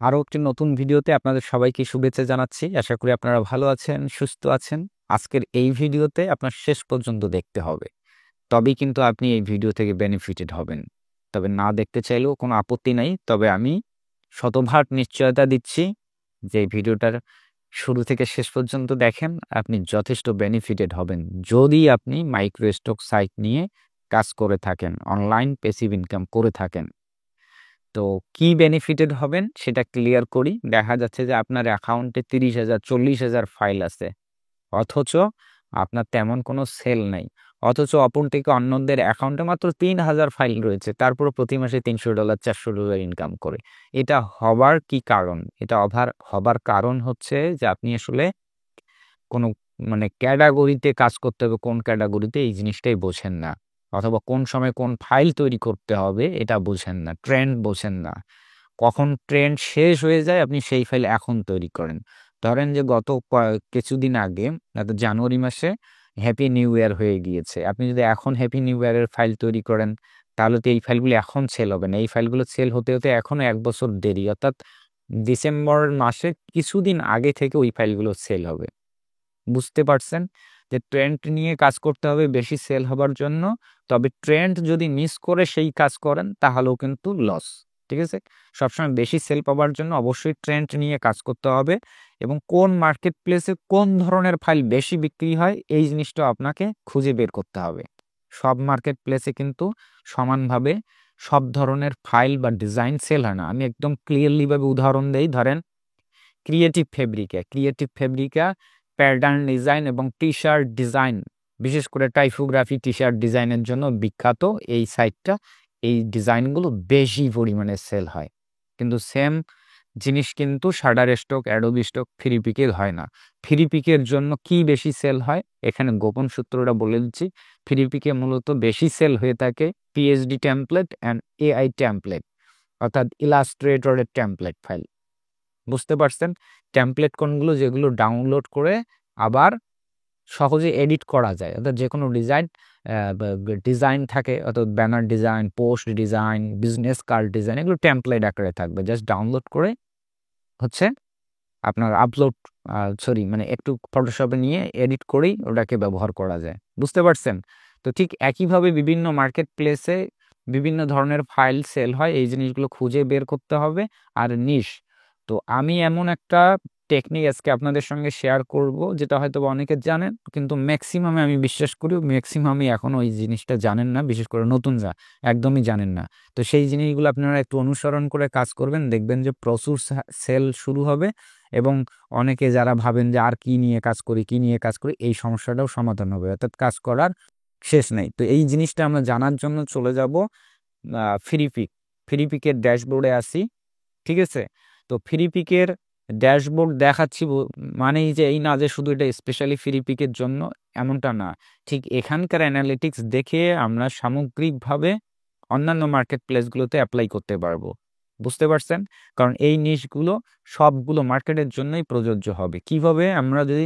আরো একটি নতুন ভিডিওতে আপনাদের সবাইকে শুভেচ্ছা জানাচ্ছি। আশা করি আপনারা ভালো আছেন, সুস্থ আছেন। আজকের এই ভিডিওতে আপনার শেষ পর্যন্ত দেখতে হবে। তবেই কিন্তু আপনি এই ভিডিও থেকে বেনিফিটেড হবেন। তবে না দেখতে চাইলেও কোনো আপত্তি নাই। তবে আমি শতভাগ নিশ্চয়তা দিচ্ছি যে এই ভিডিওটার শুরু থেকে শেষ পর্যন্ত দেখেন, আপনি যথেষ্ট বেনিফিটেড হবেন। যদি আপনি মাইক্রো স্টক সাইট নিয়ে কাজ করে থাকেন, অনলাইন প্যাসিভ ইনকাম করে থাকেন। তো কি বেনিফিটেড হবেন সেটা ক্লিয়ার করি। দেখা যাচ্ছে যে আপনার অ্যাকাউন্টে 30,000 40,000 ফাইল আছে, অথচ আপনার তেমন কোনো সেল নাই। অথচ অপরদিকে অন্যদের অ্যাকাউন্টে মাত্র 3,000 ফাইল রয়েছে, তারপরে প্রতি মাসে $300 $400 ইনকাম করে। এটা হবার কি কারণ? এটা হবার কারণ হচ্ছে যে আপনি আসলে কোনো ক্যাটাগরিতে কাজ করতে হবে, কোন ক্যাটাগরিতে এই জিনিসটাই বোঝেন না, অথবা কোন সময় কোন ফাইল তৈরি করতে হবে এটা বোঝেন না, ট্রেন্ড বোঝেন না। কখন ট্রেন্ড শেষ হয়ে যায় আপনি সেই ফাইল এখন তৈরি করেন। ধরেন যে গত কিছুদিন আগে জানুয়ারি মাসে হ্যাপি নিউ ইয়ার হয়ে গিয়েছে। আপনি যদি এখন হ্যাপি নিউ ইয়ারের ফাইল তৈরি করেন তাহলে তো এই ফাইলগুলো এখন সেল হবে না। এই ফাইলগুলো সেল হতে হতে এখনো 1 বছর দেরি, অর্থাৎ ডিসেম্বর মাসে কিছুদিন আগে থেকে ওই ফাইলগুলো সেল হবে। বুঝতে পারছেন যে ট্রেন্ড নিয়ে কাজ করতে হবে বেশি সেল হবার জন্য। তবে ট্রেন্ড যদি মিস করে সেই কাজ করেন তাহলেও কিন্তু লস। ঠিক আছে, সবসময় বেশি সেল পাওয়ার জন্য অবশ্যই ট্রেন্ড নিয়ে কাজ করতে হবে, এবং কোন মার্কেট প্লেসে কোন ধরনের ফাইল বেশি বিক্রি হয় এই জিনিসটা আপনাকে খুঁজে বের করতে হবে। সব মার্কেট প্লেসে কিন্তু সমানভাবে সব ধরনের ফাইল বা ডিজাইন সেল হয় না। আমি একদম ক্লিয়ারলি ভাবে উদাহরণ দেই। ধরেন ক্রিয়েটিভ ফেব্রিকা প্যাটার্ন ডিজাইন এবং টি শার্ট ডিজাইন, বিশেষ করে টাইপোগ্রাফি টি শার্ট ডিজাইনের জন্য বিখ্যাত এই সাইটটা। এই ডিজাইনগুলো বেশি পরিমাণে সেল হয়, কিন্তু সেম জিনিস কিন্তু শাটার স্টক, অ্যাডোবি স্টক, ফ্রি পিকে হয় না। ফ্রি পিকের জন্য কি বেশি সেল হয় এখানে গোপন সূত্রটা বলে দিচ্ছি। ফ্রি পিকে মূলত বেশি সেল হয়ে থাকে PhD template and AI template, অর্থাৎ ইলাস্ট্রেটরের টেমপ্লেট ফাইল। বুঝতে পারছেন? টেমপ্লেট কোনগুলো? যেগুলো ডাউনলোড করে আবার সহজে এডিট করা যায়, অর্থাৎ যে কোনো ডিজাইন থাকে, অর্থাৎ banner design, post design, business card design, এগুলো টেমপ্লেট আকারে থাকবে। জাস্ট ডাউনলোড করে হচ্ছে আপনার আপলোড, একটু ফটোশপে নিয়ে এডিট করেই ওটাকে ব্যবহার করা যায়। বুঝতে পারছেন? তো ঠিক একইভাবে বিভিন্ন মার্কেট প্লেসে বিভিন্ন ধরনের ফাইল সেল হয়, এই জিনিসগুলো খুঁজে বের করতে হবে। আর নিশ, তো আমি এমন একটা টেকনিক আজকে আপনাদের সঙ্গে শেয়ার করব যেটা হয়তো অনেকে জানেন, কিন্তু ম্যাক্সিমামে আমি বিশ্বাস করি ম্যাক্সিমামই এখনও ওই জিনিসটা জানেন না, বিশেষ করে নতুন যা একদমই জানেন না। তো সেই জিনিসগুলো আপনারা একটু অনুসরণ করে কাজ করবেন, দেখবেন যে প্রচুর সেল শুরু হবে। এবং অনেকে যারা ভাবেন যে আর কি নিয়ে কাজ করি, এই সমস্যাটাও সমাধান হবে, অর্থাৎ কাজ করার শেষ নেই। তো এই জিনিসটা আমরা জানার জন্য চলে যাব ফ্রি পিকের ড্যাশবোর্ডে আসি। ঠিক আছে, তো ফ্রি পিকের ড্যাশবোর্ড দেখাচ্ছি মানেই যে এই না যে শুধু এটা স্পেশালি ফ্রি পিকের জন্য, এমনটা না। ঠিক এখানকার অ্যানালিটিক্স দেখে আমরা সামগ্রিকভাবে অন্যান্য মার্কেট প্লেসগুলোতে অ্যাপ্লাই করতে পারবো। বুঝতে পারছেন? কারণ এই নিশগুলো সবগুলো মার্কেটের জন্যই প্রযোজ্য হবে। কিভাবে? আমরা যদি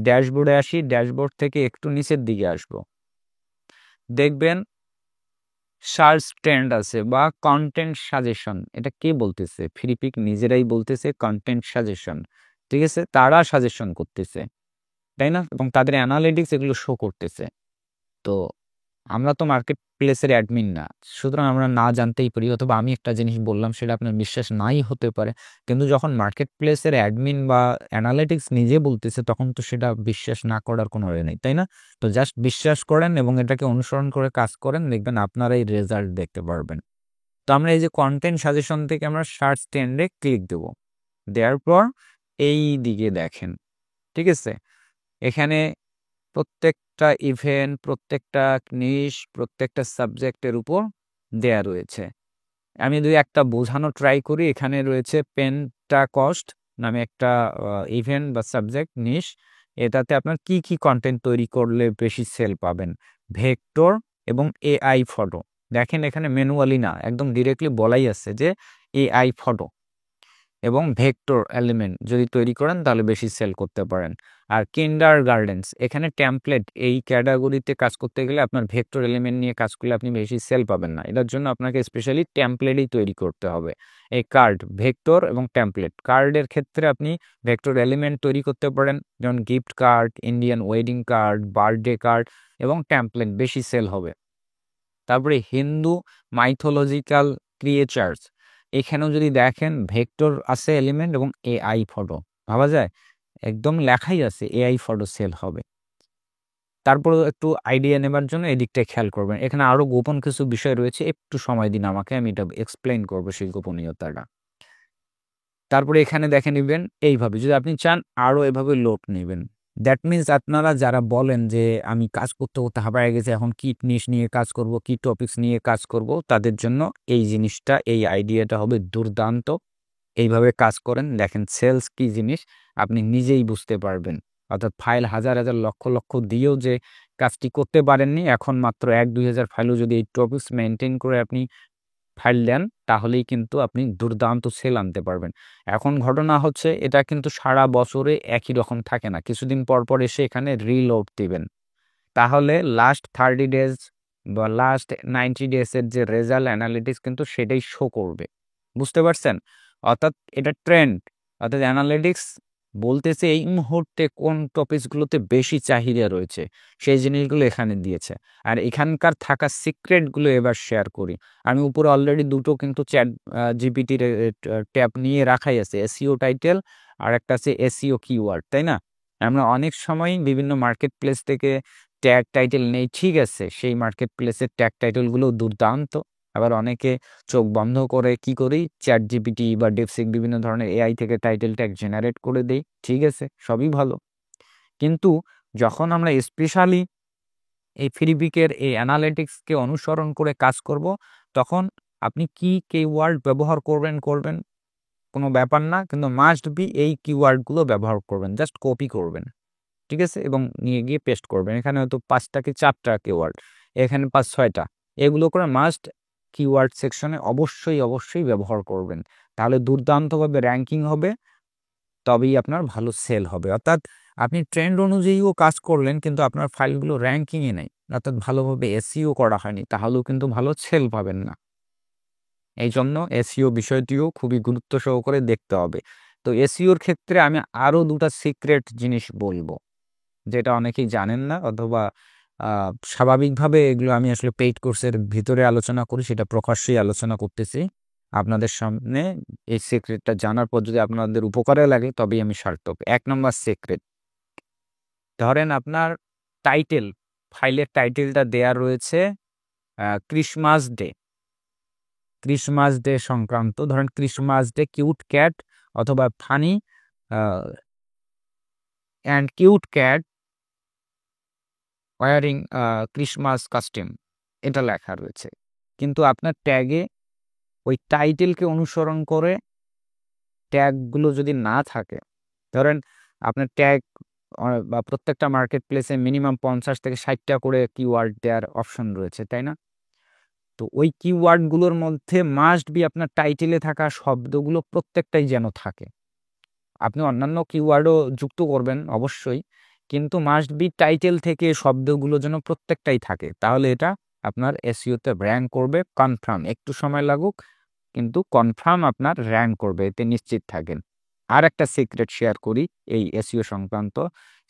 ড্যাশবোর্ডে আসি, ড্যাশবোর্ড থেকে একটু নিচের দিকে আসব, দেখবেন সার্চ ট্রেন্ড আছে বা কন্টেন্ট সাজেশন। এটা কে বলতেছে? ফ্রিপিক নিজেরাই বলতেছে কন্টেন্ট সাজেশন। ঠিক আছে, তারা সাজেশন করতেছে, তাই না? এবং তাদের অ্যানালিটিক্স এগুলো শো করতেছে। তো আমরা তো মার্কেট প্লেসের অ্যাডমিন না, সুতরাং আমরা না জানতেই পারি, অথবা আমি একটা জিনিস বললাম সেটা আপনার বিশ্বাস নাই হতে পারে, কিন্তু যখন মার্কেট প্লেসের অ্যাডমিন বা অ্যানালিটিক্স নিজে বলতেছে তখন তো সেটা বিশ্বাস না করার কোনো ওয়ে নেই, তাই না? তো জাস্ট বিশ্বাস করেন এবং এটাকে অনুসরণ করে কাজ করেন, দেখবেন আপনারা এই রেজাল্ট দেখতে পারবেন। তো আমরা এই যে কন্টেন্ট সাজেশন থেকে আমরা সার্চ ট্রেন্ডে ক্লিক দেব, দেওয়ার পর এই দিকে দেখেন। ঠিক আছে, এখানে প্রত্যেকটা ইভেন্ট, প্রত্যেকটা নিশ, প্রত্যেকটা সাবজেক্টের উপর দেয়া রয়েছে। আমি যদি একটা বোঝানো ট্রাই করি, এখানে রয়েছে পেন্টাকস্ট নামে একটা ইভেন্ট বা সাবজেক্ট নিশ। এটাতে আপনার কি কি কন্টেন্ট তৈরি করলে বেশি সেল পাবেন, ভেক্টর এবং এআই ফটো। দেখেন এখানে ম্যানুয়ালি না, একদম ডিরেক্টলি বলাই আছে যে এআই ফটো। এবং ভেক্টর এলিমেন্ট যদি তৈরি করেন তাহলে বেশি সেল করতে পারেন। আর কিন্ডারগার্টেন্স, এখানে টেমপ্লেট এই ক্যাটাগরিতে কাজ করতে গেলে আপনার ভেক্টর এলিমেন্ট নিয়ে কাজ করলে আপনি বেশি সেল পাবেন না। এটার জন্য আপনাকে স্পেশালি টেমপ্লেটই তৈরি করতে হবে। এই কার্ড, ভেক্টর এবং টেমপ্লেট। কার্ডের ক্ষেত্রে আপনি ভেক্টর এলিমেন্ট তৈরি করতে পারেন, যেমন gift card, Indian wedding card, birthday card, এবং টেমপ্লেট বেশি সেল হবে। তারপরে হিন্দু মাইথোলজিক্যাল ক্রিয়েচার্স, এখানেও যদি দেখেন ভেক্টর আছে এলিমেন্ট এবং এআই ফটো, ভাবা যায় একদম লেখাই আছে এআই ফটো সেল হবে। তারপরে একটু আইডিয়া নেবার জন্য এদিকটায় খেয়াল করবেন, এখানে আরো গোপন কিছু বিষয় রয়েছে, একটু সময় দিন আমাকে, আমি এটা এক্সপ্লেইন করবো সেই গোপনীয়তাটা। তারপরে এখানে দেখে নেবেন এইভাবে, যদি আপনি চান আরো এভাবে লোড নেবেন। দ্যাট মিনস আপনারা যারা বলেন যে আমি কাজ করতে করতে হাঁপায়ে গেছে, এখন কি জিনিস নিয়ে কাজ করব, কি টপিকস নিয়ে কাজ করব, তাদের জন্য এই জিনিসটা, এই আইডিয়াটা হবে দুর্দান্ত। এইভাবে কাজ করেন, দেখেন সেলস কি জিনিস আপনি নিজেই বুঝতে পারবেন। অর্থাৎ ফাইল হাজার হাজার লক্ষ লক্ষ দিয়েও যে কাজটি করতে পারেননি, এখন মাত্র 1-2 হাজার ফাইলও যদি এই টপিকস মেনটেন করে আপনি ফাইল দেন, তাহলেই কিন্তু আপনি দুর্দান্ত সেল আনতে পারবেন। এখন ঘটনা হচ্ছে এটা কিন্তু সারা বছরে একই রকম থাকে না, কিছুদিন পর পর এসে এখানে রিলোড দিবেন, তাহলে লাস্ট 30 ডেজ বা লাস্ট 90 ডেজের যে রেজাল্ট অ্যানালিটিক্স কিন্তু সেটাই শো করবে। বুঝতে পারছেন? অর্থাৎ এটা ট্রেন্ড, অর্থাৎ অ্যানালিটিক্স বলতেছে এই মুহূর্তে কোন টপিকসগুলোতে বেশি চাহিদা রয়েছে, সেই জিনিসগুলো এখানে দিয়েছে। আর এখানকার থাকা সিক্রেটগুলো এবার শেয়ার করি। আমি উপরে অলরেডি দুটো কিন্তু চ্যাট জিপিটির ট্যাব নিয়ে রাখাই আছে, এসইও টাইটেল আর একটা আছে এসইও কিওয়ার্ড, তাই না? আমরা অনেক সময় বিভিন্ন মার্কেট প্লেস থেকে ট্যাগ টাইটেল নেই, ঠিক আছে, সেই মার্কেট প্লেসের ট্যাগ টাইটেলগুলো দুর্দান্ত। আবার অনেকে চোখ বন্ধ করে কি করি, চ্যাট জিপিটি বা ডিপসিক বিভিন্ন ধরনের এআই থেকে টাইটেল ট্যাগ জেনারেট করে দেই, ঠিক আছে, সবই ভালো। কিন্তু যখন আমরা স্পেশালি এই ফ্রিপিকের এই অ্যানালিটিক্সকে অনুসরণ করে কাজ করব, তখন আপনি কি কিওয়ার্ড ব্যবহার করবেন কোনো ব্যাপার না, কিন্তু মাস্ট বি এই কিওয়ার্ডগুলো ব্যবহার করবেন, জাস্ট কপি করবেন, ঠিক আছে, এবং নিয়ে গিয়ে পেস্ট করবেন। এখানে হয়তো 5টা কি 4টা কিওয়ার্ড, এখানে 5-6টা, এগুলো করে মাস্ট কিওয়ার্ড সেকশনে অবশ্যই ব্যবহার করবেন, তাহলে দুর্দান্তভাবে র্যাঙ্কিং হবে, তবেই আপনার ভালো সেল হবে। অর্থাৎ আপনি ট্রেন্ড অনুযায়ীও কাজ করলেন কিন্তু আপনার ফাইলগুলো র্যাঙ্কিংয়ে নেই, অর্থাৎ ভালোভাবে এসইও করা হয়নি, তাহলেও কিন্তু ভালো সেল পাবেন না। এই জন্য এসইও বিষয়টিও খুবই গুরুত্ব সহকারে দেখতে হবে। তো এসইওর ক্ষেত্রে আমি আরও 2টা সিক্রেট জিনিস বলবো, যেটা অনেকেই জানেন না, অথবা স্বাভাবিকভাবে এগুলো আমি আসলে পেইড কোর্সের ভিতরে আলোচনা করি, সেটা প্রকাশ্যেই আলোচনা করতেছি আপনাদের সামনে। এই সিক্রেটটা জানার পর যদি আপনাদের উপকারে লাগে তবেই আমি সার্থক। 1 নম্বর সিক্রেট, ধরেন আপনার টাইটেল, ফাইলের টাইটেলটা দেয়া রয়েছে ক্রিসমাস ডে সংক্রান্ত, ধরেন ক্রিসমাস ডে কিউট ক্যাট অথবা funny and cute cat wearing Christmas costume, এটা লেখা রয়েছে, কিন্তু আপনার ট্যাগে ওই টাইটেলকে অনুসরণ করে ট্যাগগুলো যদি না থাকে, ধরেন আপনার ট্যাগ বা প্রত্যেকটা মার্কেট প্লেসে মিনিমাম 50 থেকে 60টা করে কিওয়ার্ড দেওয়ার অপশন রয়েছে, তাই না? তো ওই কিওয়ার্ডগুলোর মধ্যে মাস্ট বি আপনার টাইটেলে থাকা শব্দগুলো প্রত্যেকটাই যেন থাকে। আপনি অন্যান্য কিওয়ার্ডও যুক্ত করবেন অবশ্যই, কিন্তু মাস্ট বি টাইটেল থেকে শব্দগুলো যেন প্রত্যেকটাই থাকে, তাহলে এটা আপনার এসইওতে র্যাঙ্ক করবে কনফার্ম, একটু সময় লাগুক কিন্তু কনফার্ম আপনার র্যাঙ্ক করবে, এতে নিশ্চিত থাকেন। আর একটা সিক্রেট শেয়ার করি এই এসইও সংক্রান্ত,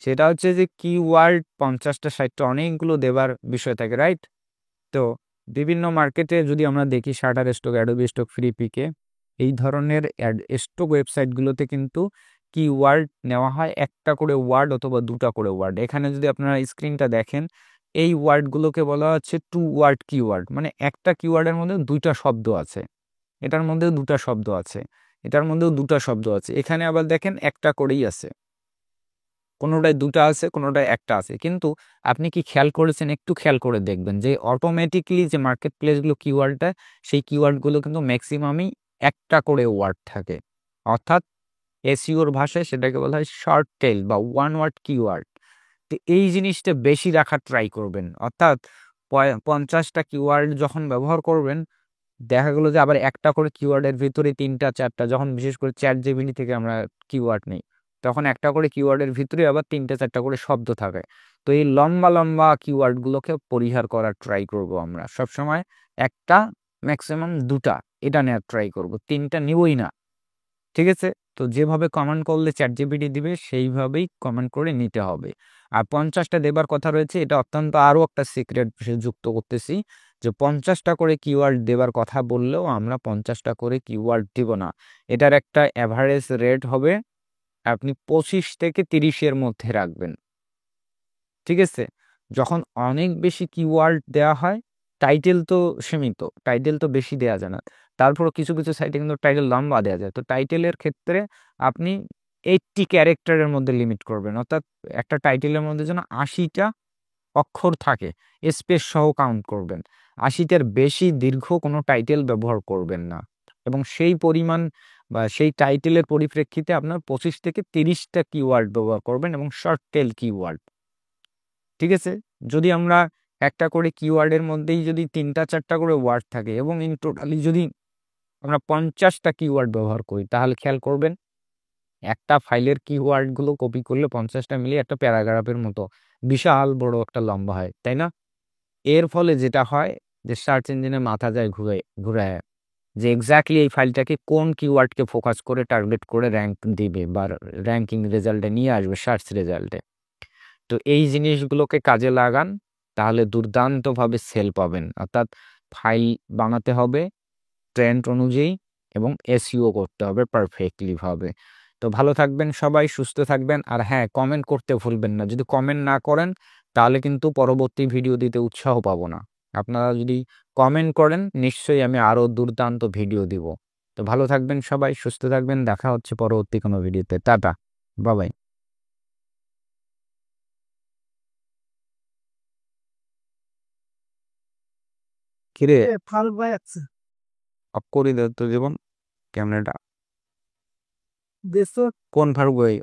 সেটা হচ্ছে যে কিওয়ার্ড 50টা 60টা অনেকগুলো দেবার বিষয় থাকে, রাইট? তো বিভিন্ন মার্কেটে যদি আমরা দেখি শাটার স্টক, অ্যাডোবি স্টক, ফ্রিপিকে, এই ধরনের স্টক ওয়েবসাইটগুলোতে কিন্তু কিওয়ার্ড নেওয়া হয়, একটা করে ওয়ার্ড অথবা 2টা করে ওয়ার্ড। এখানে যদি আপনারা স্ক্রিনটা দেখেন, এই ওয়ার্ডগুলোকে বলা হচ্ছে 2 ওয়ার্ড কিওয়ার্ড, মানে একটা কিওয়ার্ডের মধ্যে 2টা শব্দ আছে, এটার মধ্যেও 2টা শব্দ আছে, এটার মধ্যেও 2টা শব্দ আছে, এখানে আবার দেখেন একটা করেই আছে, কোনোটায় 2টা আছে, কোনোটায় একটা আছে। কিন্তু আপনি কি খেয়াল করেছেন, একটু খেয়াল করে দেখবেন যে অটোমেটিকলি যে মার্কেট প্লেসগুলো কিওয়ার্ডটা, সেই কিওয়ার্ডগুলো কিন্তু ম্যাক্সিমামই একটা করে ওয়ার্ড থাকে, অর্থাৎ এসইওর ভাষায় সেটাকে বলা হয় শর্ট টেল বা 1 ওয়ার্ড কিওয়ার্ড। তো এই জিনিসটা বেশি রাখার ট্রাই করবেন, অর্থাৎ 50টা কিওয়ার্ড যখন ব্যবহার করবেন দেখা গেলো যে আবার একটা করে কিওয়ার্ডের ভিতরে ৩টা ৪টা, যখন বিশেষ করে ChatGPT থেকে আমরা কিওয়ার্ড নেই, তখন একটা করে কিওয়ার্ডের ভিতরে আবার ৩টা ৪টা করে শব্দ থাকে। তো এই লম্বা লম্বা কিওয়ার্ডগুলোকে পরিহার করার ট্রাই করব আমরা সবসময়। একটা, ম্যাক্সিমাম 2টা এটা নেওয়ার ট্রাই করব, 3টা নিবই না। ঠিক আছে? তো যেভাবে কমান্ড করলে ChatGPT দিবে সেইভাবেই কমান্ড করে নিতে হবে। আর 50টা দেবার কথা রয়েছে, এটা অত্যন্ত আরও একটা সিক্রেট যুক্ত করতেছি যে 50টা করে কিওয়ার্ড দেবার কথা বললেও আমরা 50টা করে কিওয়ার্ড দিব না। এটার একটা অ্যাভারেজ রেট হবে, আপনি 25 থেকে 30 এর মধ্যে রাখবেন। ঠিক আছে? যখন অনেক বেশি কিওয়ার্ড দেওয়া হয়, টাইটেল তো সীমিত, টাইটেল তো বেশি দেওয়া যায় না। তারপরও কিছু কিছু সাইটে কিন্তু টাইটেল লম্বা দেওয়া যায়। তো টাইটেলের ক্ষেত্রে আপনি 80 ক্যারেক্টারের মধ্যে লিমিট করবেন, অর্থাৎ একটা টাইটেলের মধ্যে যেন 80টা অক্ষর থাকে, স্পেস সহ কাউন্ট করবেন। 80টার বেশি দীর্ঘ কোনো টাইটেল ব্যবহার করবেন না, এবং সেই পরিমাণ বা সেই টাইটেলের পরিপ্রেক্ষিতে আপনার 25 থেকে 30টা কিওয়ার্ড ব্যবহার করবেন, এবং শর্ট টেল কিওয়ার্ড। ঠিক আছে? যদি আমরা একটা করে কিওয়ার্ডের মধ্যেই যদি 3টা 4টা করে ওয়ার্ড থাকে, এবং ইন টোটালি যদি আমরা 50টা কিওয়ার্ড ব্যবহার করি, তাহলে খেয়াল করবেন একটা ফাইলের কিওয়ার্ডগুলো কপি করলে 50টা মিলিয়ে একটা প্যারাগ্রাফের মতো বিশাল বড় একটা লম্বা হয়, তাই না? এর ফলে যেটা হয় যে সার্চ ইঞ্জিনে মাথা যায় ঘুরায়, যে এক্স্যাক্টলি এই ফাইলটাকে কোন কিওয়ার্ডকে ফোকাস করে টার্গেট করে র্যাঙ্ক দিবে বা র্যাঙ্কিং রেজাল্টে নিয়ে আসবে সার্চ রেজাল্টে। তো এই জিনিসগুলোকে কাজে লাগান, তাহলে দুর্দান্তভাবে সেল পাবেন। অর্থাৎ ফাইল বানাতে হবে ট্রেন্ড অনুযায়ী, এবং এসইও করতে হবে পারফেক্টলি ভাবে। তো ভালো থাকবেন সবাই, সুস্থ থাকবেন। আর হ্যাঁ, কমেন্ট করতে ভুলবেন না। যদি কমেন্ট না করেন তাহলে কিন্তু পরবর্তী ভিডিও দিতে উৎসাহ পাবো না। আপনারা যদি কমেন্ট করেন নিশ্চয়ই আমি আরও দুর্দান্ত ভিডিও দিব। তো ভালো থাকবেন সবাই, সুস্থ থাকবেন। দেখা হচ্ছে পরবর্তী কোনো ভিডিওতে। Tata, by. কিরে, অফ করে দে তো জীবন ক্যামেরাটা। কোন ফারুক ভাই?